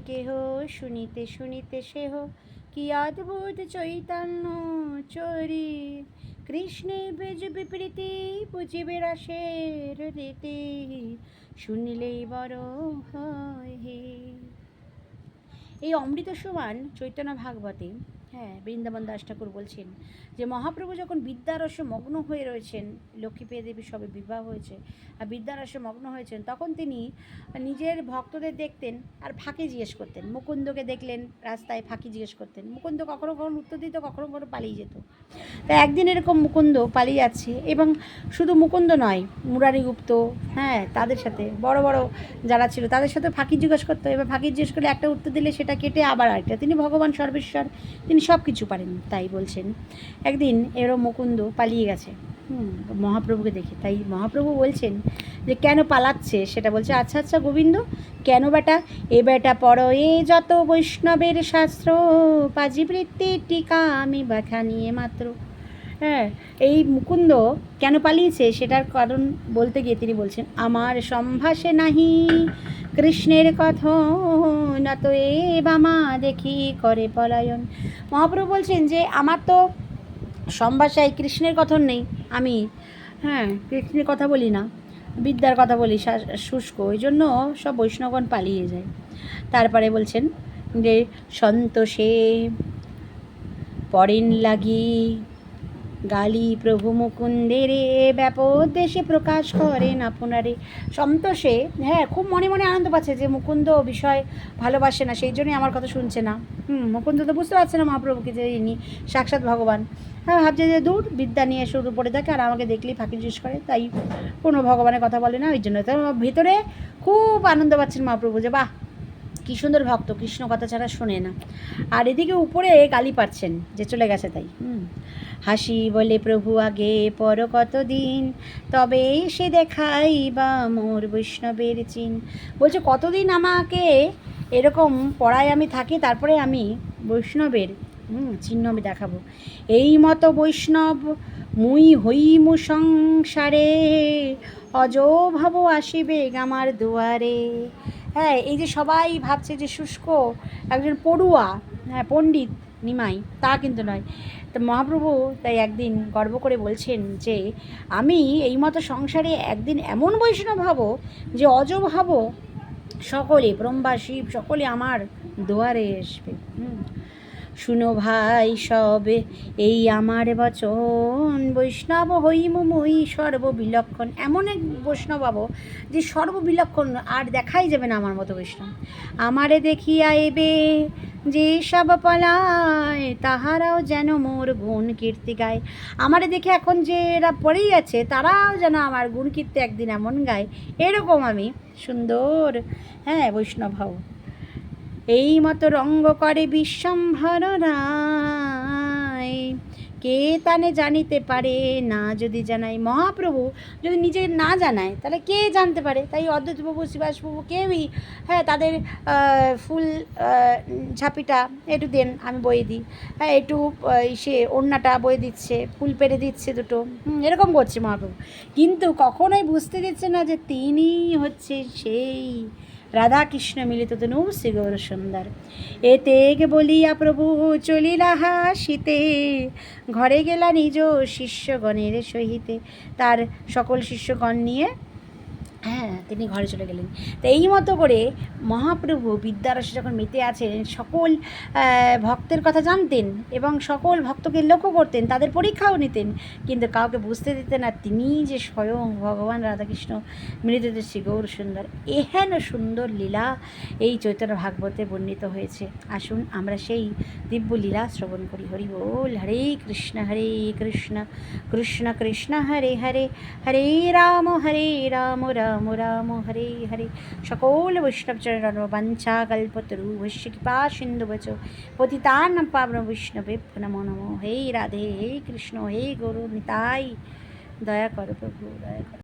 কেহ শুনিতে শুনিতে সেহ কি অদ্ভুত চৈতন্য চরি কৃষ্ণে বেজ বিপ্রীতি বুঝিবে রসের রীতি শুনিলেই বড় হয় হে। এই অমৃত সমান চৈতন্য ভাগবতে বৃন্দাবন দাস ঠাকুর বলছেন যে মহাপ্রভু যখন বিদ্যারসে মগ্ন হয়ে রয়েছেন, লক্ষ্মীপ্রিয়া দেবী সবে বিবাহ হয়েছে আর বিদ্যারসে মগ্ন হয়েছেন, তখন তিনি নিজের ভক্তদের দেখতেন আর ফাঁকি জিজ্ঞেস করতেন। মুকুন্দকে দেখলেন রাস্তায়, ফাঁকি জিজ্ঞেস করতেন। মুকুন্দ কখনো কখনো উত্তর দিত, কখনো কখনো পালিয়ে যেত। তা একদিন এরকম মুকুন্দ পালিয়ে যাচ্ছে, এবং শুধু মুকুন্দ নয়, মুরারি গুপ্ত, তাদের সাথে বড় বড় যারা ছিল তাদের সাথে ফাঁকি জিজ্ঞেস করতো। এবার ফাঁকি জিজ্ঞেস করলে একটা উত্তর দিলে সেটা কেটে আবার আরেকটা। তিনি ভগবান সর্বেশ্বর, তিনি সব কিছু পারেন। তাই বলছেন একদিন এরও মুকুন্দ পালিয়ে গেছে মহাপ্রভুকে দেখে। তাই মহাপ্রভু বলছেন যে কেন পালাচ্ছে সেটা বলছে, আচ্ছা আচ্ছা গোবিন্দ, কেন বেটা? এ বেটা পড় এ যত বৈষ্ণবের শাস্ত্র, পাজিবৃত্তির টিকা আমি ব্যাখ্যা নিয়ে মাত্র। এই মুকুন্দ কেন পালিয়েছে সেটার কারণ বলতে গিয়ে তিনি বলছেন, আমার সম্ভাষে নাহি কৃষ্ণের কথন, না তো এ বামা দেখি করে পলায়ন। মহাপ্রভু বলছেন যে আমার তো সম্ভাষায় কৃষ্ণের কথন নেই, আমি কৃষ্ণের কথা বলি না, বিদ্যার কথা বলি শুষ্ক, ওই জন্য সব বৈষ্ণবগণ পালিয়ে যায়। তারপরে বলছেন যে সন্তোষে পড়েন লাগি গালি প্রভু মুকুন্দের ব্যাপদেশে প্রকাশ করেন আপনারে। সন্তোষে খুব মনে মনে আনন্দ পাচ্ছে যে মুকুন্দ বিষয় ভালোবাসে না, সেই জন্যই আমার কথা শুনছে না। মুকুন্দ তো বুঝতে পারছে না মহাপ্রভুকে যে ইনি সাক্ষাৎ ভগবান। ভাবছে যে দূর, বিদ্যা নিয়ে শুরু পড়ে থাকে আর আমাকে দেখলেই ফাঁকি জিজ্ঞেস করে, তাই কোনো ভগবানের কথা বলে না। ওই জন্য তো ভিতরে খুব আনন্দ পাচ্ছেন মহাপ্রভু যে বাহ, কী সুন্দর ভক্ত, কৃষ্ণ কথা ছাড়া শোনে না। আর এদিকে উপরে গালি পাচ্ছেন যে চলে গেছে তাই। হাসি বলে প্রভু আগে পর কতদিন, তবে সে দেখাই বা মোর বৈষ্ণবের চিন। বলছে কতদিন আমাকে এরকম পড়ায় আমি থাকি, তারপরে আমি বৈষ্ণবের চিহ্ন আমি দেখাবো। এই মতো বৈষ্ণব মুই হইমু সংসারে, অজভাব আসিবে আমার দুয়ারে। এই যে সবাই ভাবছে যে শুষ্ক একজন পড়ুয়া, পণ্ডিত নিমাই, তা কিন্তু নয়। তো মহাপ্রভু তাই একদিন গর্ব করে বলছেন যে আমি এই মতো সংসারে একদিন এমন বৈষ্ণব হব যে অজভাব সকলে, ব্রহ্মা শিব সকলে আমার দুয়ারে আসবে। শুনো ভাই সব এই আমার বচন, বৈষ্ণব হইমু মই সর্ববিলক্ষণ। এমন এক বৈষ্ণব হব যে সর্ববিলক্ষণ, আর দেখাই যাবে না আমার মতো বৈষ্ণব। আমারে দেখিয়া এবে যে সব পলায়, তাহারাও যেন মোর গুণ কীর্তি গায়। আমারে দেখে এখন যে এরা পড়েই আছে, তারাও যেন আমার গুণ কীর্তি একদিন এমন গায়, এরকম আমি সুন্দর বৈষ্ণব হব। এই মতো রঙ্গ করে বিশ্বম্ভর রায়, কে তানে জানিতে পারে না যদি জানাই। মহাপ্রভু যদি নিজে না জানায় তাহলে কে জানতে পারে? তাই অদ্বৈতপ্রভু, শ্রীবাসপ্রভু কেউই তাদের ফুল ঝাঁপিটা একটু দেন, আমি বয়ে দিই, একটু সে ওড়নাটা বয়ে দিচ্ছে, ফুল পেরে দিচ্ছে দুটো, এরকম করছে মহাপ্রভু, কিন্তু কখনোই বুঝতে দিচ্ছে না যে তিনি হচ্ছে সেই রাধাকৃষ্ণ মিলিত তনু শ্রী গৌর সুন্দর। এতেক বলিয়া প্রভু চলিলা হাসিতে, ঘরে গেলা নিজ শিষ্যগণের সহিতে। তার সকল শিষ্যগণ নিয়ে তিনি ঘরে চলে গেলেন। তো এই মতো করে মহাপ্রভু বিদ্যারসে যখন মেতে আছেন, সকল ভক্তের কথা জানতেন এবং সকল ভক্তকে লক্ষ্য করতেন, তাদের পরীক্ষাও নিতেন, কিন্তু কাউকে বুঝতে দিতেন না তিনি যে স্বয়ং ভগবান রাধাকৃষ্ণ মিলিত শ্রী গৌর সুন্দর। এহেন সুন্দর লীলা এই চৈতন্য ভাগবতে বর্ণিত হয়েছে। আসুন আমরা সেই দিব্য লীলা শ্রবণ করি। হরি বল। হরে কৃষ্ণ কৃষ্ণ কৃষ্ণ হরে হরে, হরে রাম রাম রাম হরে হরে। সকল বৈষ্ণবচরণ বাঞ্ছা কল্পতরুভ্যশ্চ কৃপা সিন্ধুবচ পতিতানাং পাবন বৈষ্ণবেভ্যো নমো নমো। হে রাধে, হে কৃষ্ণ, হে গৌর নিতাই, দয়া করো প্রভু, দয়া করো।